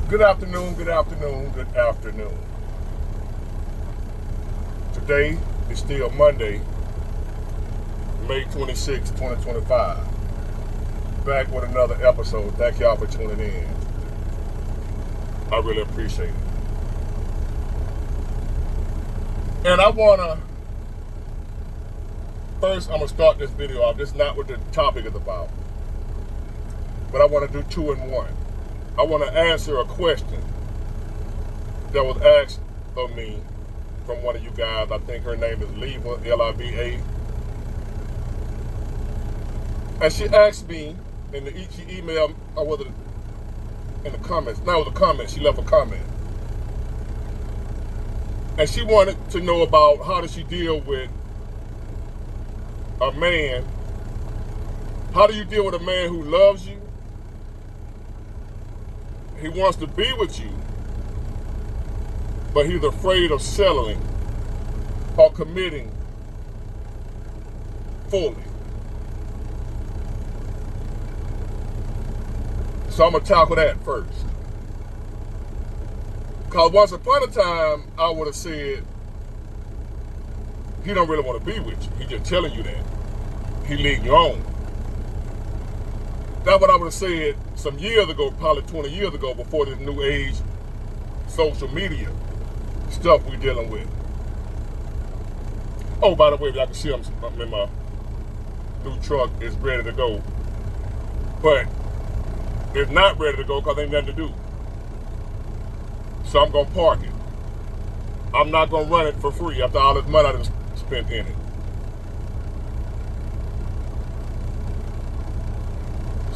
Good afternoon, good afternoon, good afternoon. Today is still Monday, May 26, 2025. Back with another episode. Thank y'all for tuning in. I really appreciate it. And I'm going to start this video off. This is not what the topic is about. But I want to do two in one. I want to answer a question that was asked of me from one of you guys. I think her name is Liva, L-I-V-A. And she asked me, she emailed, or was it in the comments? No, it was a comment. She left a comment. And she wanted to know about how does she deal with a man. How do you deal with a man who loves you? He wants to be with you, but he's afraid of settling or committing fully. So I'm going to tackle that first. Because once upon a time, I would have said, he don't really want to be with you. He's just telling you that. He leading you on. That's what I would have said some years ago, probably 20 years ago, before this new age social media stuff we're dealing with. Oh, by the way, I can see I'm in my new truck. It's ready to go. But it's not ready to go because ain't nothing to do. So I'm going to park it. I'm not going to run it for free after all this money I done spent in it.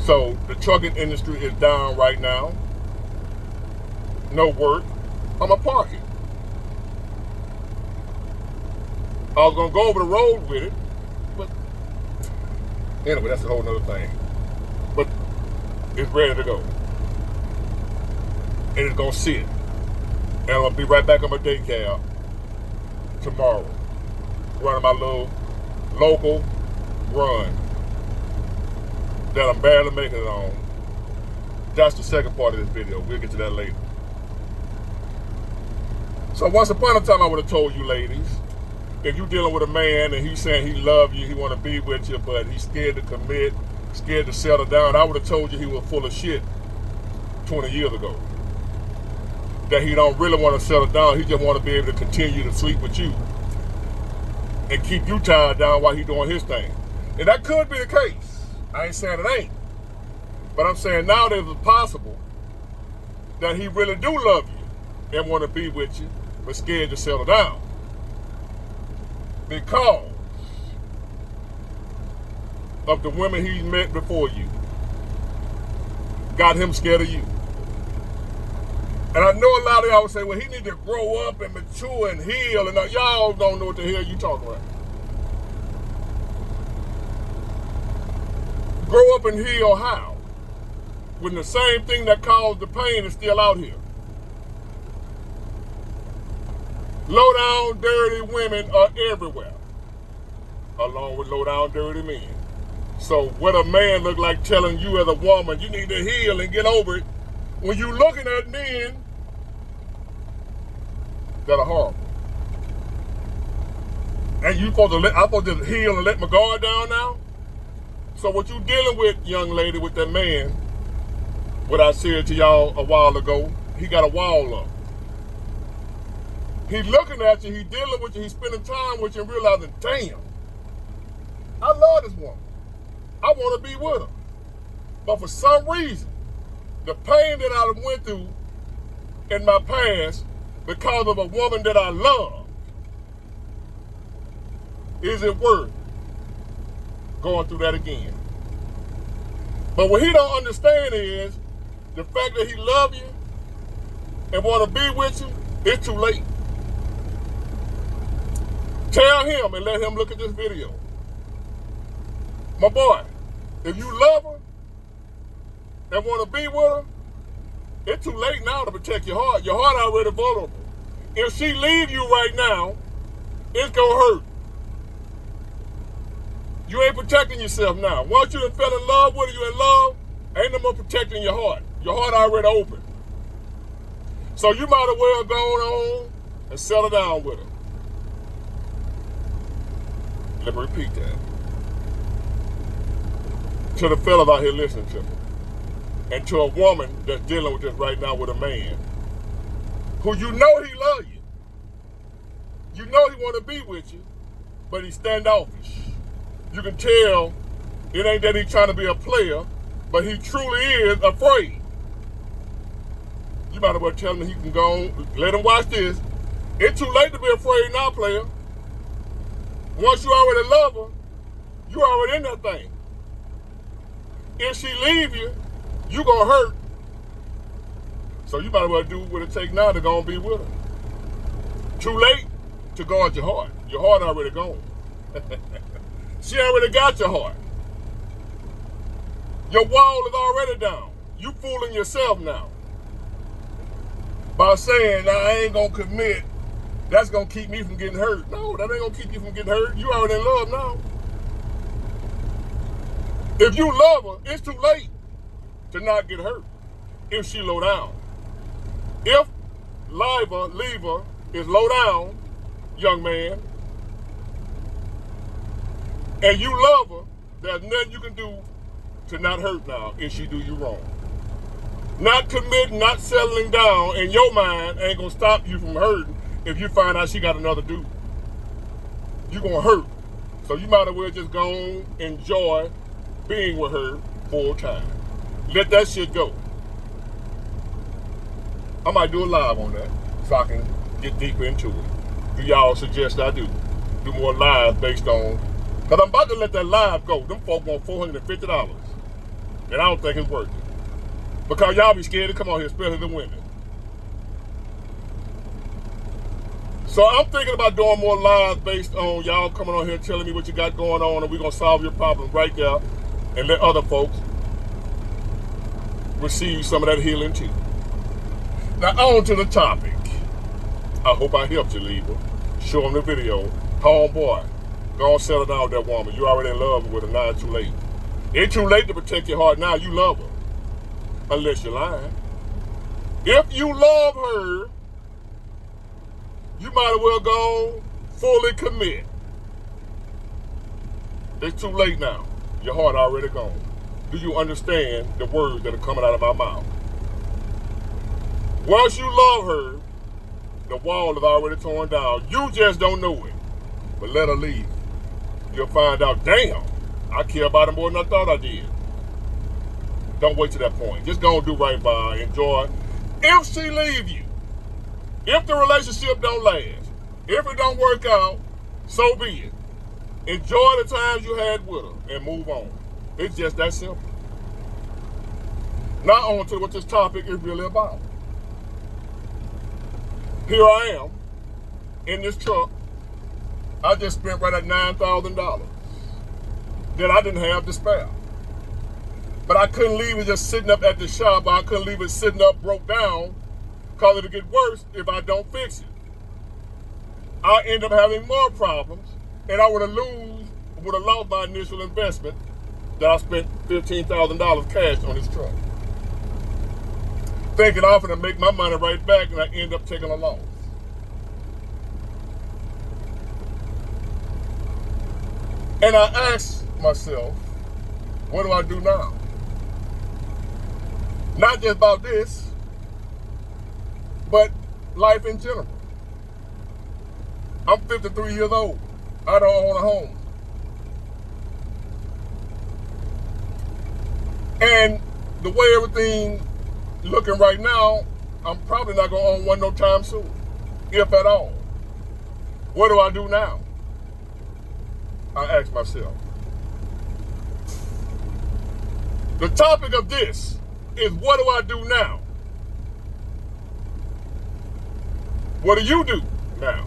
So the trucking industry is down right now. No work. I'm going to park it. I was going to go over the road with it. But anyway, that's a whole nother thing. But it's ready to go. And it's going to sit. And I'm going to be right back on my day cab tomorrow. Running my little local run that I'm barely making it on. That's the second part of this video. We'll get to that later. So once upon a time, I would have told you ladies, if you're dealing with a man and he's saying he loves you, he want to be with you, but he's scared to commit, scared to settle down, I would have told you he was full of shit 20 years ago. That he don't really want to settle down. He just want to be able to continue to sleep with you and keep you tied down while he doing his thing. And that could be the case. I ain't saying it ain't. But I'm saying nowadays it's possible that he really do love you and want to be with you, but scared to settle down. Because of the women he's met before you. Got him scared of you. And I know a lot of y'all would say, well, he need to grow up and mature and heal. And y'all don't know what the hell you talking about. Grow up and heal how? When the same thing that caused the pain is still out here. Low down, dirty women are everywhere. Along with low down, dirty men. So what a man look like telling you as a woman, you need to heal and get over it, when you looking at men that are horrible. And I'm supposed to heal and let my guard down now? So what you dealing with, young lady, with that man, what I said to y'all a while ago, he got a wall up. He's looking at you, he's dealing with you, he's spending time with you and realizing, damn, I love this woman. I want to be with her. But for some reason, the pain that I went through in my past because of a woman that I love, is it worth going through that again? But what he don't understand is the fact that he love you and want to be with you, it's too late. Tell him and let him look at this video. My boy, if you love her and want to be with her, it's too late now to protect your heart. Your heart already vulnerable. If she leave you right now, it's gonna hurt. You ain't protecting yourself now. Once you done fell in love with her, you in love, ain't no more protecting your heart. Your heart already open. So you might as well go on and settle down with her. Let me repeat that. To the fellas out here listening to me. And to a woman that's dealing with this right now with a man who you know he love you. You know he want to be with you, but he's standoffish. You can tell it ain't that he's trying to be a player, but he truly is afraid. You might as well tell him he can go on, let him watch this. It's too late to be afraid now, player. Once you already love her, you already in that thing. If she leave you, you gonna hurt. So you might as well do what it takes now to go and be with her. Too late to guard your heart. Your heart already gone. She already got your heart. Your wall is already down. You fooling yourself now. By saying, nah, I ain't gonna commit, that's gonna keep me from getting hurt. No, that ain't gonna keep you from getting hurt. You already in love now. If you love her, it's too late to not get hurt if she low down. If leave her is low down, young man, and you love her, there's nothing you can do to not hurt now if she do you wrong. Not committing, not settling down in your mind ain't gonna stop you from hurting if you find out she got another dude. You gonna hurt. So you might as well just go on, enjoy being with her full time. Let that shit go. I might do a live on that so I can get deeper into it. Do y'all suggest I do more live based on, because I'm about to let that live go. Them folk want $450. And I don't think it's worth it. Because y'all be scared to come on here, especially the women. So I'm thinking about doing more lives based on y'all coming on here telling me what you got going on, and we're going to solve your problem right there and let other folks receive some of that healing too. Now on to the topic. I hope I helped you, Libra. Show them the video. Homeboy, go on settle down with that woman. You already in love with her, now it's too late. It's too late to protect your heart now. You love her. Unless you're lying. If you love her, you might as well go fully commit. It's too late now. Your heart already gone. Do you understand the words that are coming out of my mouth? Once you love her, the wall is already torn down. You just don't know it. But let her leave. You'll find out, damn, I care about her more than I thought I did. Don't wait to that point. Just go and do right by her. Enjoy. If she leave you, if the relationship don't last, if it don't work out, so be it. Enjoy the times you had with her and move on. It's just that simple. Now on to what this topic is really about. Here I am in this truck. I just spent right at $9,000 that I didn't have to spare. But I couldn't leave it just sitting up at the shop. I couldn't leave it sitting up broke down because it'll get worse if I don't fix it. I end up having more problems, and I would have lost my initial investment that I spent $15,000 cash on this truck. Thinking I'm going to make my money right back, and I end up taking a loss. And I asked myself, what do I do now? Not just about this, but life in general. I'm 53 years old. I don't own a home. And the way everything looking right now, I'm probably not going to own one no time soon, if at all. What do I do now? I ask myself. The topic of this is, what do I do now? What do you do now?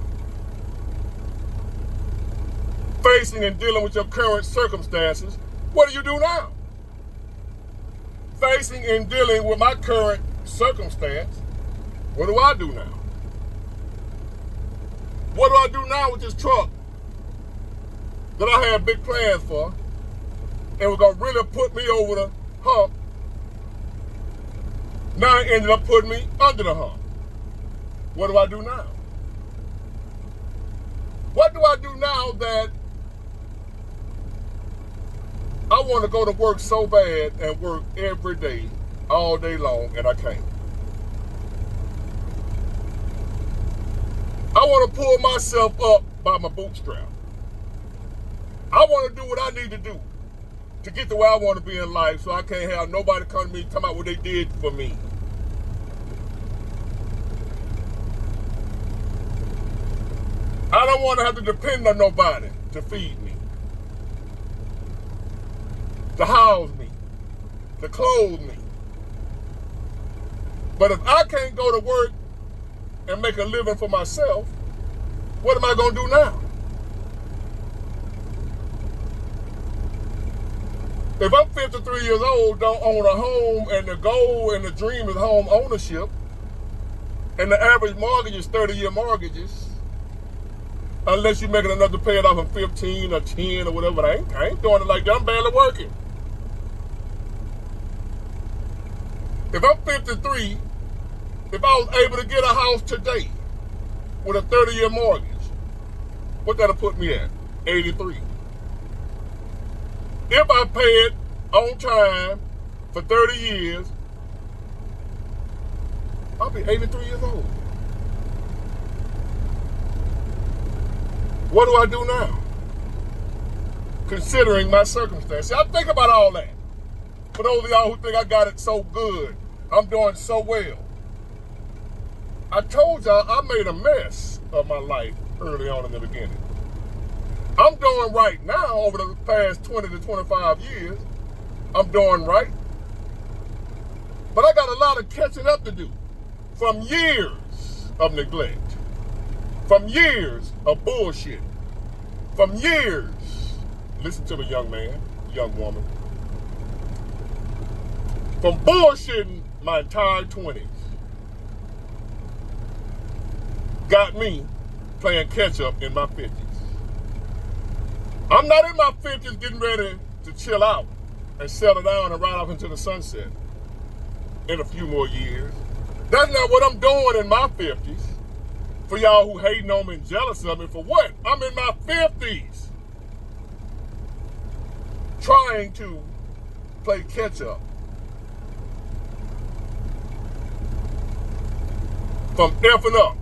Facing and dealing with your current circumstances, what do you do now? Facing and dealing with my current circumstance, what do I do now? What do I do now with this truck that I had big plans for, and was gonna really put me over the hump? Now it ended up putting me under the hump. What do I do now? What do I do now that I want to go to work so bad and work every day, all day long, and I can't? I want to pull myself up by my bootstrap. I want to do what I need to do to get to where I want to be in life, so I can't have nobody come to me talking about what they did for me. I don't want to have to depend on nobody to feed me, to house me, to clothe me. But if I can't go to work and make a living for myself, what am I going to do now? If I'm 53 years old, don't own a home, and the goal and the dream is home ownership, and the average mortgage is 30-year mortgages, unless you're making enough to pay it off in 15 or 10 or whatever, I ain't doing it like that. I'm barely working. If I'm 53, if I was able to get a house today with a 30-year mortgage, what that'll put me at? 83. If I pay it on time for 30 years, I'll be 83 years old. What do I do now? Considering my circumstances. I think about all that. For those of y'all who think I got it so good, I'm doing so well. I told y'all I made a mess of my life early on in the beginning. I'm doing right now over the past 20 to 25 years. I'm doing right. But I got a lot of catching up to do from years of neglect, from years of bullshit, from years, listen to me, young man, young woman, from bullshitting my entire 20s. Got me playing catch up in my 50s. I'm not in my 50s getting ready to chill out and settle down and ride off into the sunset in a few more years. That's not what I'm doing in my 50s. For y'all who hating on me and jealous of me, for what? I'm in my 50s trying to play catch up from effing up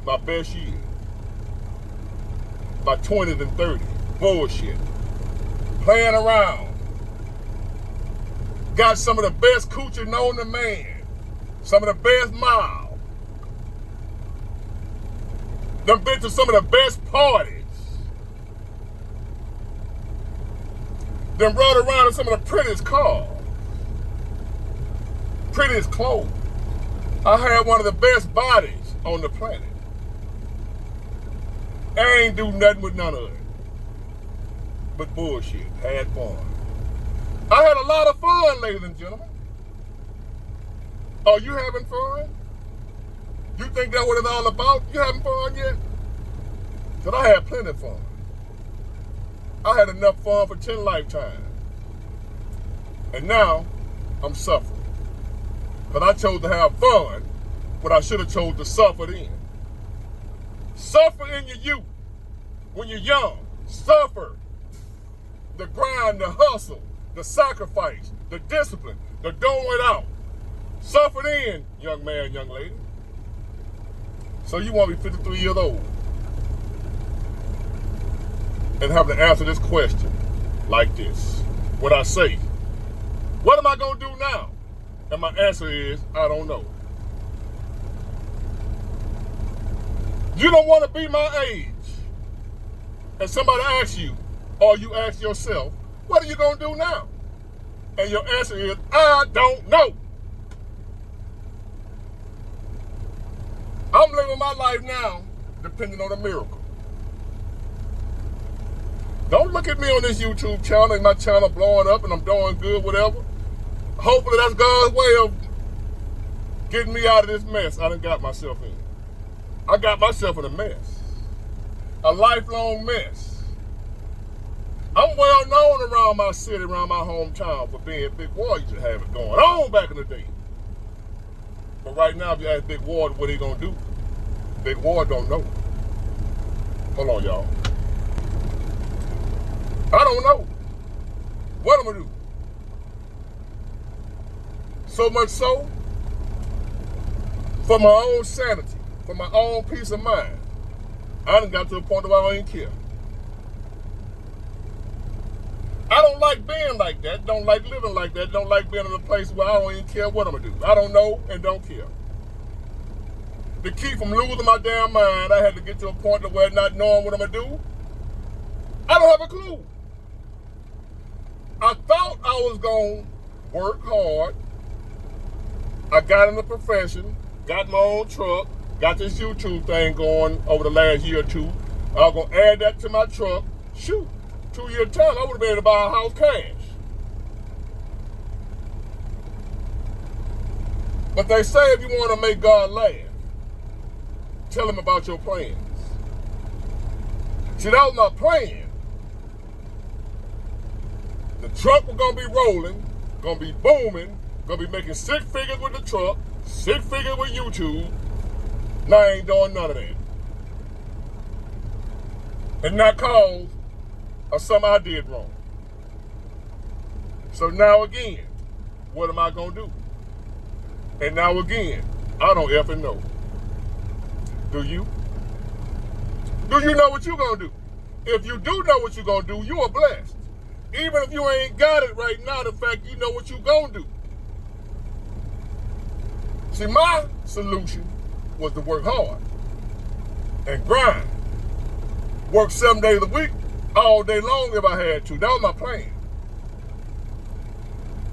my best years, my 20s and 30s. Bullshit. Playing around. Got some of the best coochie known to man. Some of the best miles. Done been to some of the best parties. Done rode around in some of the prettiest cars. Prettiest clothes. I had one of the best bodies on the planet. I ain't do nothing with none of it but bullshit. Had fun. I had a lot of fun, ladies and gentlemen. Are you having fun? You think that's what it's all about? You having fun yet? Because I had plenty of fun. I had enough fun for 10 lifetimes. And now, I'm suffering. Because I chose to have fun when I should have chose to suffer then. Suffer in your youth. When you're young. Suffer. The grind, the hustle, the sacrifice, the discipline, the doing it out. Suffer then, young man, young lady. So you want to be 53 years old and have to answer this question like this. What I say, what am I going to do now? And my answer is, I don't know. You don't want to be my age. And somebody asks you, or you ask yourself, what are you going to do now? And your answer is, I don't know. I'm living my life now depending on a miracle. Don't look at me on this YouTube channel and my channel blowing up and I'm doing good, whatever. Hopefully that's God's way of getting me out of this mess I done got myself in. I got myself in a mess. A lifelong mess. I'm well known around my city, around my hometown for being Big Ward. Used to have it going on back in the day. But right now, if you ask Big Ward what he gonna do, Big Ward don't know. Hold on, y'all. I don't know. What I'm gonna do? So much so, for my own sanity, for my own peace of mind, I done got to a point where I don't even care. I don't like being like that, don't like living like that, don't like being in a place where I don't even care what I'm gonna do. I don't know and don't care. To keep from losing my damn mind, I had to get to a point to where not knowing what I'm gonna do, I don't have a clue. I thought I was gonna work hard. I got in the profession, got my own truck, got this YouTube thing going over the last year or two. I was gonna add that to my truck. Shoot, 2 year time, I would have been able to buy a house cash. But they say if you want to make God laugh, tell him about your plans. See, that was my plan. The truck was gonna be rolling, gonna be booming, gonna be making 6 figures with the truck, 6 figures with YouTube. Now I ain't doing none of that. And not cause of something I did wrong. So now again, what am I gonna do? And now again, I don't effing know. Do you? Do you know what you're gonna do? If you do know what you're gonna do, you are blessed. Even if you ain't got it right now, the fact you know what you're gonna do. See, my solution was to work hard and grind. Work 7 days a week, all day long if I had to. That was my plan.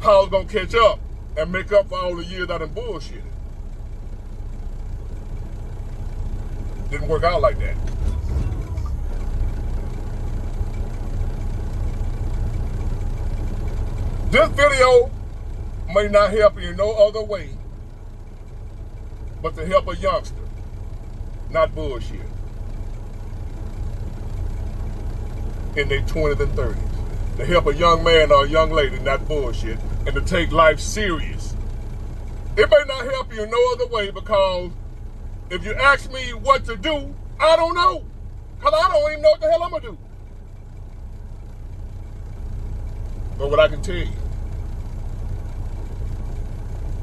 How I was gonna catch up and make up for all the years I done bullshitted. Didn't work out like that. This video may not help you in no other way but to help a youngster, not bullshit, in their 20s and 30s. To help a young man or a young lady, not bullshit, and to take life serious. It may not help you in no other way because if you ask me what to do, I don't know. Because I don't even know what the hell I'm going to do. But what I can tell you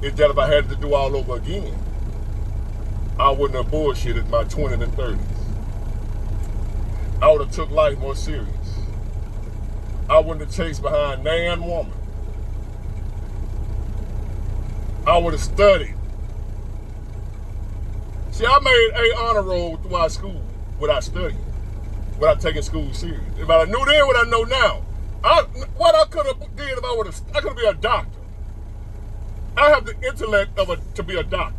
is that if I had to do all over again, I wouldn't have bullshitted my 20s and 30s. I would have took life more serious. I wouldn't have chased behind nan woman. I would have studied. See, I made A honor roll throughout school without studying, without taking school serious. If I knew then what I know now, what I could have did if I could be a doctor. I have the intellect to be a doctor.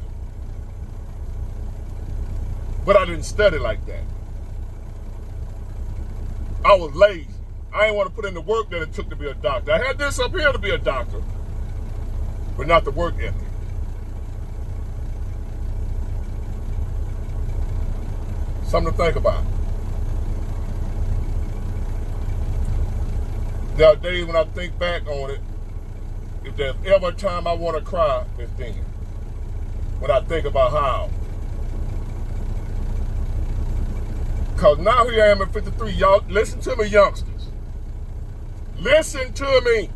But I didn't study like that. I was lazy. I didn't want to put in the work that it took to be a doctor. I had this up here to be a doctor, but not the work ethic. Something to think about. There are days when I think back on it, if there's ever a time I want to cry, it's then. When I think about how. Because now here I am at 53. Y'all, listen to me, youngsters. Listen to me.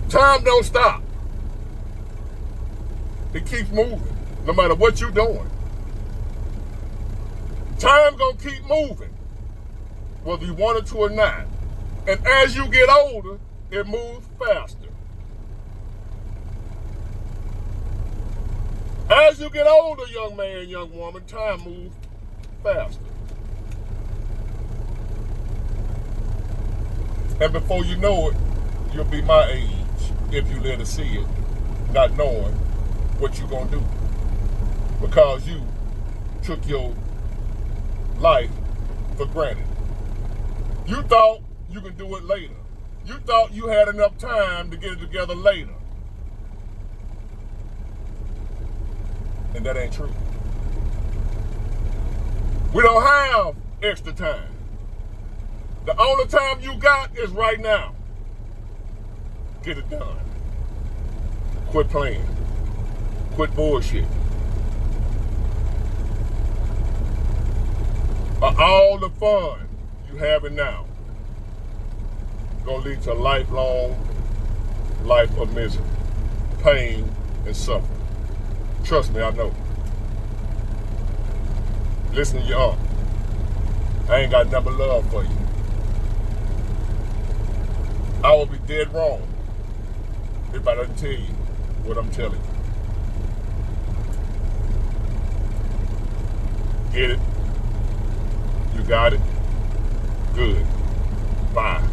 Time don't stop. It keeps moving, no matter what you're doing. Time gonna keep moving, whether you want it to or not. And as you get older, it moves faster. As you get older, young man, young woman, time moves faster. And before you know it, you'll be my age, if you live to see it, not knowing what you're gonna do. Because you took your life for granted. You thought you could do it later. You thought you had enough time to get it together later. And that ain't true. We don't have extra time. The only time you got is right now. Get it done. Quit playing. Quit bullshit. All the fun you having now gonna lead to a lifelong life of misery, pain, and suffering. Trust me, I know. Listen to your aunt. I ain't got nothing but love for you. I will be dead wrong if I didn't tell you what I'm telling you. Get it? You got it? Good. Bye.